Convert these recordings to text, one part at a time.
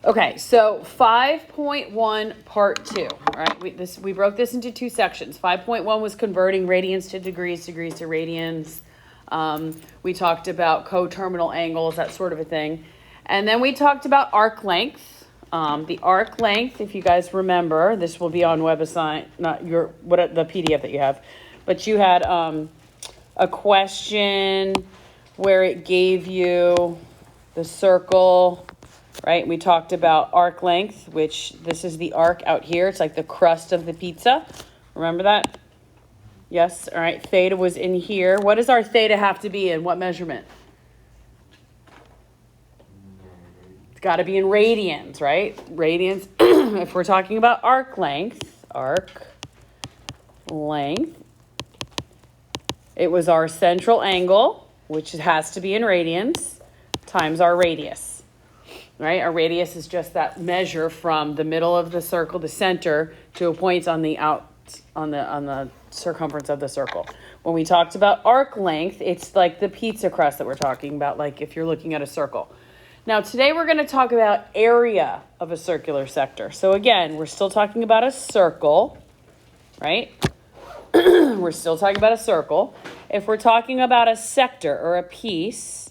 Okay, so 5.1 part 2, all right? We broke this into two sections. 5.1 was converting radians to degrees, degrees to radians. We talked about coterminal angles, that sort of a thing. And then we talked about arc length. The arc length, if you guys remember, this will be on website, not the PDF that you have. But you had a question where it gave you the circle, right? We talked about arc length, which this is the arc out here. It's like the crust of the pizza. Remember that? Yes. All right. Theta was in here. What does our theta have to be in? What measurement? It's got to be in radians, right? Radians. If we're talking about arc length, it was our central angle, which has to be in radians, times our radius, right? Our radius is just that measure from the middle of the circle, the center, to a point on the circumference of the circle. When we talked about arc length, it's like the pizza crust that we're talking about, like if you're looking at a circle. Now, today we're going to talk about area of a circular sector. So again, we're still talking about a circle, right? We're still talking about a circle. If we're talking about a sector or a piece,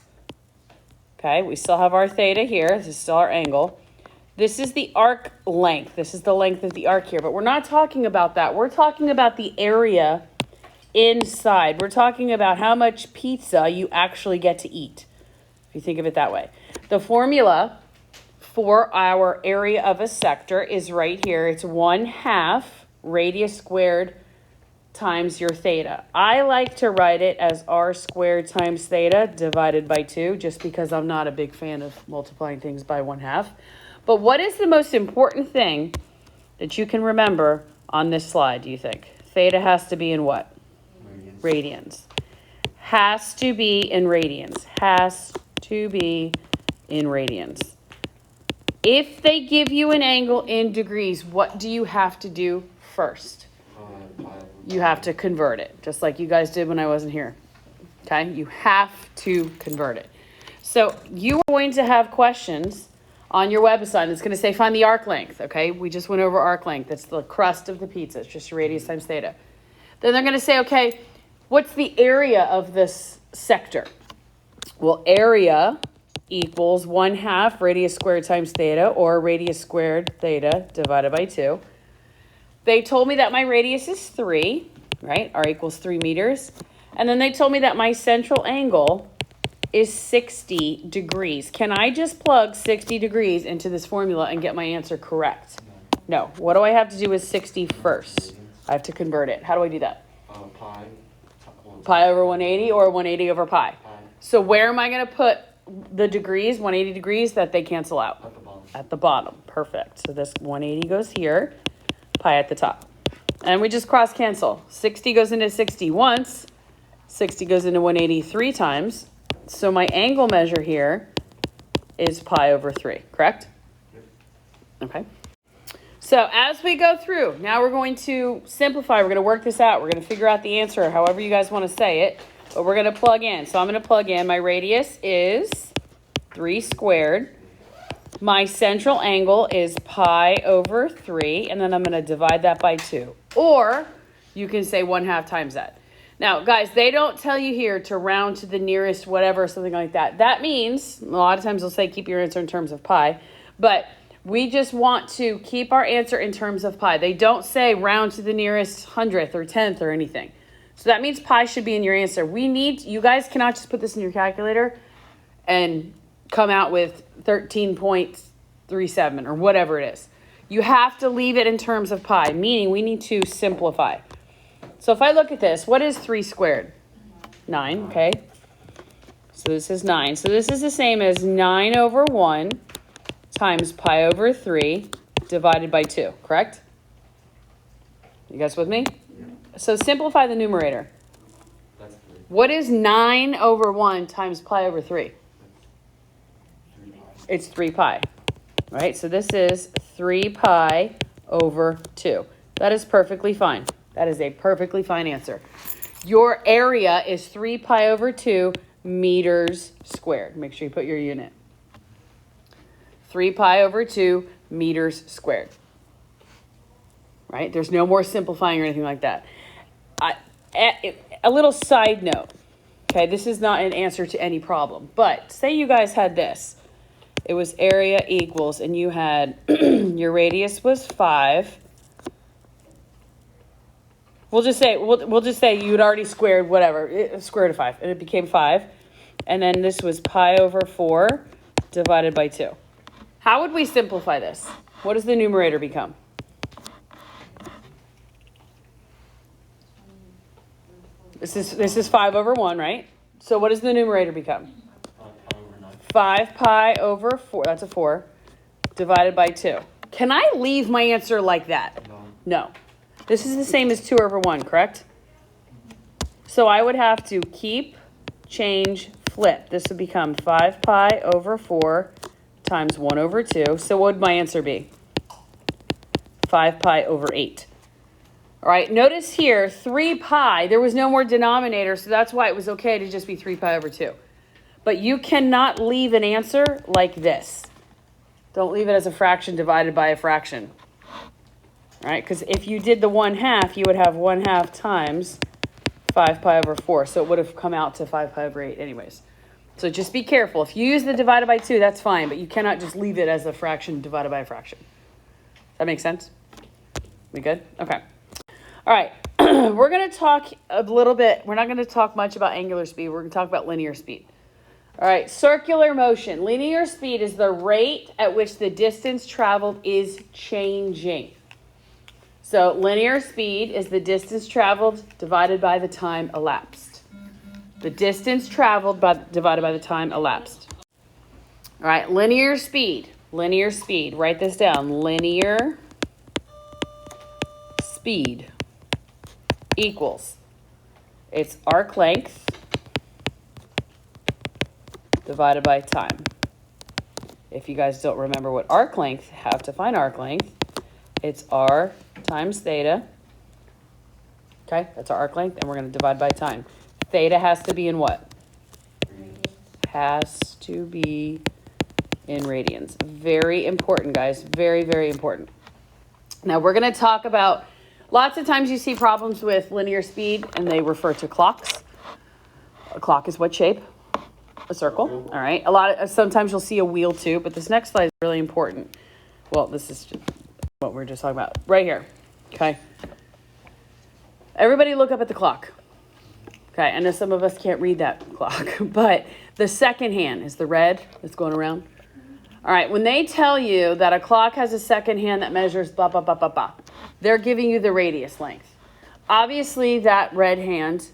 okay, we still have our theta here. This is still our angle. This is the arc length. This is the length of the arc here, but we're not talking about that. We're talking about the area inside. We're talking about how much pizza you actually get to eat, if you think of it that way. The formula for our area of a sector is right here. It's 1/2 radius squared times your theta. I like to write it as r squared times theta divided by 2, just because I'm not a big fan of multiplying things by 1/2. But what is the most important thing that you can remember on this slide, do you think? Theta has to be in what? Radians. Has to be in radians. Has to be in radians. If they give you an angle in degrees, what do you have to do first? You have to convert it, just like you guys did when I wasn't here. Okay? You have to convert it. So you are going to have questions on your website. It's going to say find the arc length. Okay? We just went over arc length. That's the crust of the pizza. It's just your radius times theta. Then they're going to say, okay, what's the area of this sector? Well, area equals 1/2 radius squared times theta, or radius squared theta divided by 2. They told me that my radius is 3, right? R equals 3 meters. And then they told me that my central angle is 60 degrees. Can I just plug 60 degrees into this formula and get my answer correct? No. What do I have to do with 60 first? I have to convert it. How do I do that? Pi over 180 or 180 over pi. So where am I going to put the degrees, 180 degrees, that they cancel out? At the bottom. At the bottom. Perfect. So this 180 goes here. Pi at the top. And we just cross cancel. 60 goes into 60 once. 60 goes into 180 3 times. So my angle measure here is pi over 3, correct? Yep. Okay. So as we go through, now we're going to simplify. We're going to work this out. We're going to figure out the answer, however you guys want to say it. But we're going to plug in. So I'm going to plug in. My radius is 3 squared. My central angle is pi over 3, and then I'm going to divide that by 2. Or you can say 1/2 times that. Now, guys, they don't tell you here to round to the nearest whatever, something like that. That means, a lot of times they'll say keep your answer in terms of pi, but we just want to keep our answer in terms of pi. They don't say round to the nearest 100th or 10th or anything. So that means pi should be in your answer. You guys cannot just put this in your calculator and come out with 13.37 or whatever it is. You have to leave it in terms of pi, meaning we need to simplify. So if I look at this, what is 3 squared? 9, okay? So this is 9. So this is the same as 9 over 1 times pi over 3 divided by 2, correct? You guys with me? Yeah. So simplify the numerator. That's 3. What is 9 over 1 times pi over 3? It's 3 pi, right? So this is 3 pi over 2. That is perfectly fine. That is a perfectly fine answer. Your area is 3 pi over 2 meters squared. Make sure you put your unit. 3 pi over 2 meters squared. Right? There's no more simplifying or anything like that. A little side note. Okay, this is not an answer to any problem. But say you guys had this. It was area equals, and you had your radius was 5. We'll just say you'd already squared whatever, square root of 5, and it became 5. And then this was pi over 4 divided by 2. How would we simplify this? What does the numerator become? This is 5 over 1, right? So what does the numerator become? 5 pi over 4, that's a 4, divided by 2. Can I leave my answer like that? No. This is the same as 2 over 1, correct? So I would have to keep, change, flip. This would become 5 pi over 4 times 1 over 2. So what would my answer be? 5 pi over 8. All right, notice here, 3 pi, there was no more denominator, so that's why it was okay to just be 3 pi over 2. But you cannot leave an answer like this. Don't leave it as a fraction divided by a fraction. All right, because if you did the 1/2, you would have 1/2 times 5 pi over 4. So it would have come out to 5 pi over 8 anyways. So just be careful. If you use the divided by 2, that's fine, but you cannot just leave it as a fraction divided by a fraction. That makes sense? We good? Okay. All right. We're going to talk a little bit. We're not going to talk much about angular speed. We're going to talk about linear speed. All right. Circular motion. Linear speed is the rate at which the distance traveled is changing. So linear speed is the distance traveled divided by the time elapsed. The distance traveled divided by the time elapsed. All right, linear speed. Linear speed. Write this down. Linear speed equals, it's arc length divided by time. If you guys don't remember what arc length, have to find arc length. It's r times theta. Okay, that's our arc length, and we're going to divide by time. Theta has to be in what? Has to be in radians. Very important, guys. Very, very important. Now, we're going to talk about, lots of times you see problems with linear speed, and they refer to clocks. A clock is what shape? A circle. All right. Sometimes you'll see a wheel too, but this next slide is really important. Well, this is just what we're just talking about right here. Okay. Everybody look up at the clock. Okay. I know some of us can't read that clock, but the second hand is the red that's going around. All right. When they tell you that a clock has a second hand that measures blah, blah, blah, blah, blah, they're giving you the radius length. Obviously, that red hand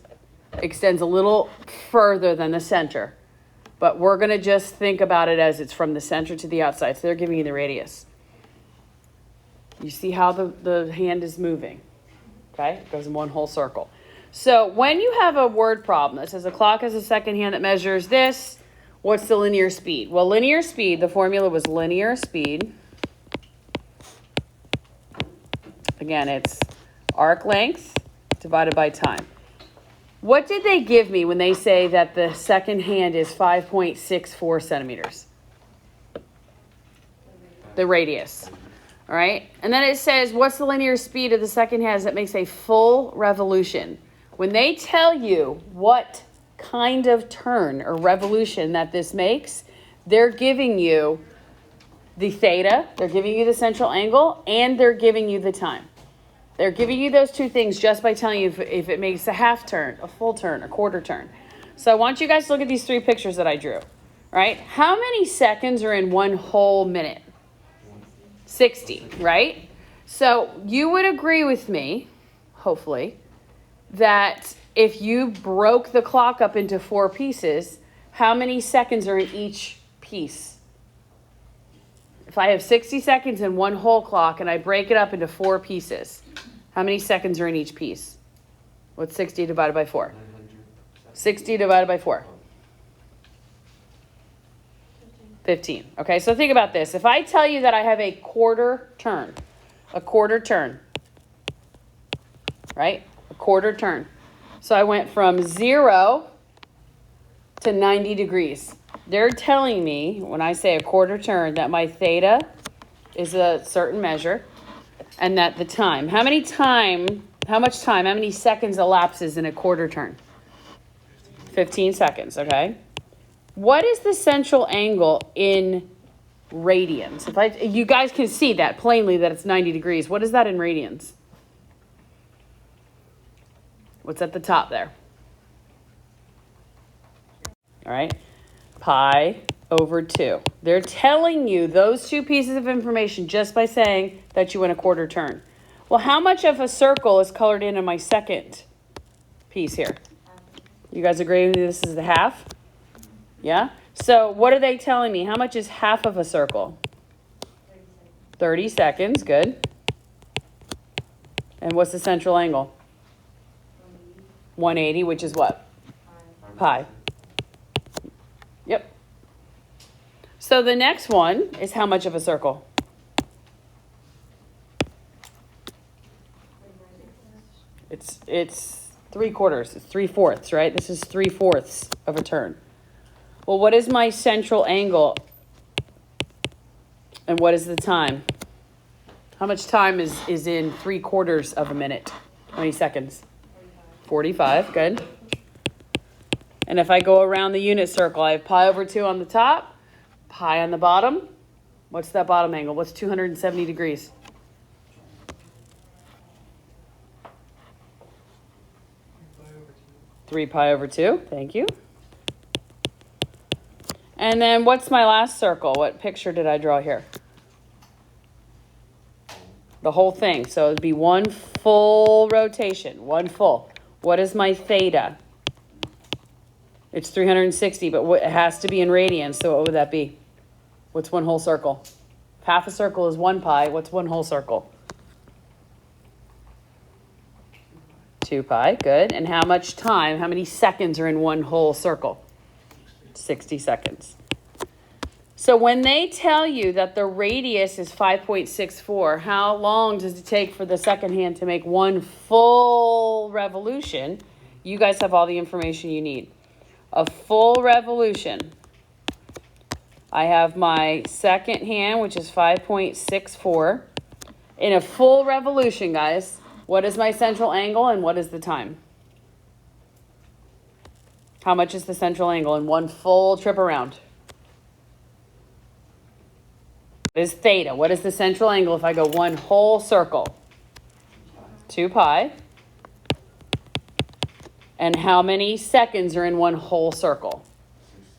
extends a little further than the center, but we're going to just think about it as it's from the center to the outside. So they're giving you the radius. You see how the hand is moving, okay? It goes in one whole circle. So when you have a word problem that says a clock has a second hand that measures this, what's the linear speed? Well, linear speed, the formula was linear speed. Again, it's arc length divided by time. What did they give me when they say that the second hand is 5.64 centimeters? The radius. All right. And then it says, what's the linear speed of the second hand that makes a full revolution? When they tell you what kind of turn or revolution that this makes, they're giving you the theta, they're giving you the central angle, and they're giving you the time. They're giving you those two things just by telling you if it makes a half turn, a full turn, a quarter turn. So I want you guys to look at these 3 pictures that I drew. All right. How many seconds are in one whole minute? 60, right? So you would agree with me, hopefully, that if you broke the clock up into 4 pieces, how many seconds are in each piece? If I have 60 seconds in one whole clock and I break it up into 4 pieces, how many seconds are in each piece? What's 60 divided by 4? 60 divided by 4. 15. Okay, so think about this. If I tell you that I have a quarter turn, right? A quarter turn. So I went from 0 to 90 degrees. they're telling me when I say a quarter turn that my theta is a certain measure and that the time, how many seconds elapses in a quarter turn? 15 seconds, okay? What is the central angle in radians? You guys can see that plainly that it's 90 degrees. What is that in radians? What's at the top there? All right, pi over 2. They're telling you those two pieces of information just by saying that you went a quarter turn. Well, how much of a circle is colored in my second piece here? You guys agree with me this is the half? Yeah? So what are they telling me? How much is half of a circle? 30 seconds, good. And what's the central angle? 180, which is what? Pi. Yep. So the next one is how much of a circle? It's 3/4. It's 3/4, right? This is 3/4 of a turn. Well, what is my central angle? And what is the time? How much time is in 3/4 of a minute? How many seconds? 45, good. And if I go around the unit circle, I have pi over 2 on the top, pi on the bottom. What's that bottom angle? What's 270 degrees? Three pi over 2, thank you. And then what's my last circle? What picture did I draw here? The whole thing. So it'd be one full rotation, one full. What is my theta? It's 360, but it has to be in radians, so what would that be? What's one whole circle? Half a circle is 1 pi. What's one whole circle? 2 pi, good. And how much time, how many seconds are in one whole circle? 60 seconds. So when they tell you that the radius is 5.64, how long does it take for the second hand to make one full revolution? You guys have all the information you need. A full revolution. I have my second hand, which is 5.64. In a full revolution, guys, what is my central angle and what is the time? How much is the central angle in one full trip around? What is theta? What is the central angle if I go one whole circle? 2 pi. And how many seconds are in one whole circle?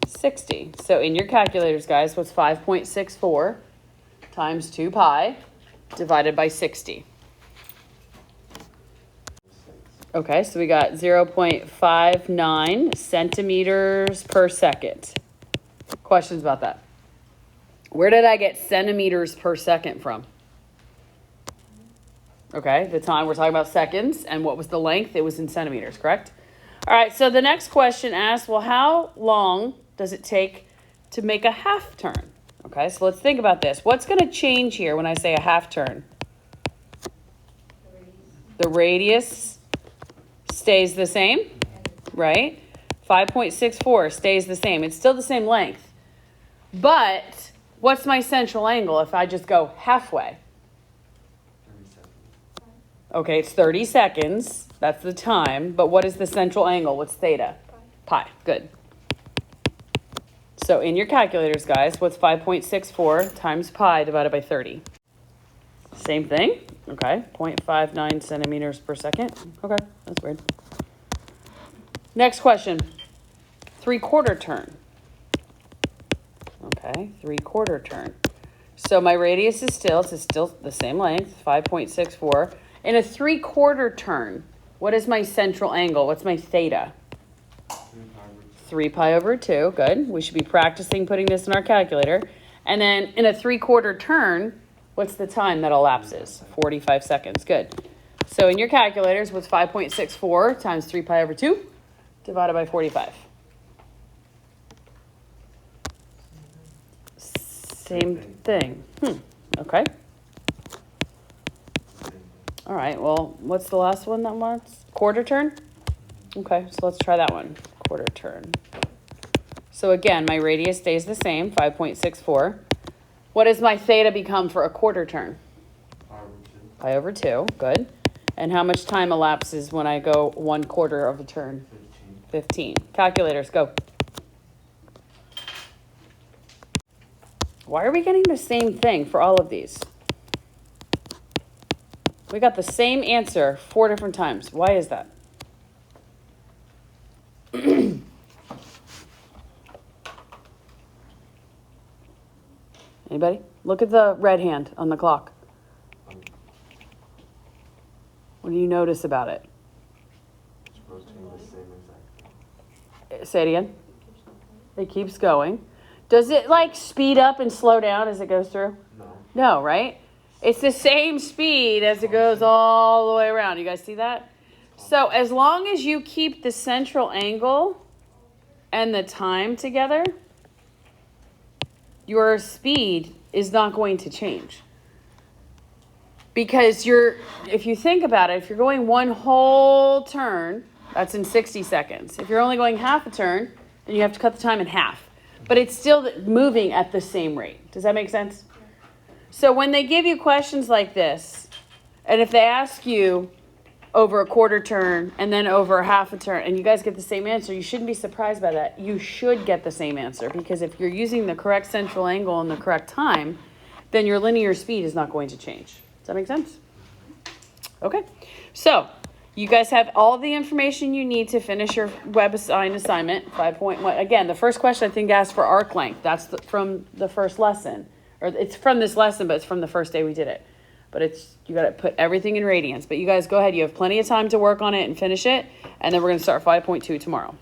60. So in your calculators, guys, what's 5.64 times 2 pi divided by 60? Okay, so we got 0.59 centimeters per second. Questions about that? Where did I get centimeters per second from? Okay, the time, we're talking about seconds, and what was the length? It was in centimeters, correct? All right, so the next question asks, well, how long does it take to make a half turn? Okay, so let's think about this. What's going to change here when I say a half turn? The radius stays the same, right? 5.64 stays the same. It's still the same length. But what's my central angle if I just go halfway? Okay, it's 30 seconds. That's the time. But what is the central angle? What's theta? Pi. Good. So in your calculators, guys, what's 5.64 times pi divided by 30? Same thing. Okay, 0.59 centimeters per second. Okay, that's weird. Next question. 3/4 turn. Okay, 3/4 turn. So my radius is still the same length, 5.64. In a 3/4 turn, what is my central angle? What's my theta? 3 pi over 2. Good. We should be practicing putting this in our calculator. And then in a 3/4 turn, what's the time that elapses? 45 seconds. Good. So in your calculators, what's 5.64 times 3 pi over 2 divided by 45? Same thing. Okay. All right, well, what's the last one that wants? Quarter turn? Okay, so let's try that one. Quarter turn. So again, my radius stays the same, 5.64. What does my theta become for a quarter turn? Pi over 2, good. And how much time elapses when I go 1/4 of a turn? 15. Calculators, go. Why are we getting the same thing for all of these? We got the same answer 4 different times. Why is that? Anybody? Look at the red hand on the clock. What do you notice about it? It's supposed to be the same exact. Say it again. It keeps going. Does it like speed up and slow down as it goes through? No. No, right? It's the same speed as it goes all the way around. You guys see that? So as long as you keep the central angle and the time together, your speed is not going to change. Because if you think about it, if you're going one whole turn, that's in 60 seconds. If you're only going half a turn, then you have to cut the time in half. But it's still moving at the same rate. Does that make sense? So when they give you questions like this, and if they ask you over a quarter turn and then over a half a turn, and you guys get the same answer, you shouldn't be surprised by that. You should get the same answer, because if you're using the correct central angle and the correct time, then your linear speed is not going to change. Does that make sense? Okay. So you guys have all the information you need to finish your web assignment, 5.1. Again, the first question I think asked for arc length. That's from the first lesson. Or it's from this lesson, but it's from the first day we did it. But you got to put everything in radians. But you guys go ahead. You have plenty of time to work on it and finish it. And then we're going to start 5.2 tomorrow.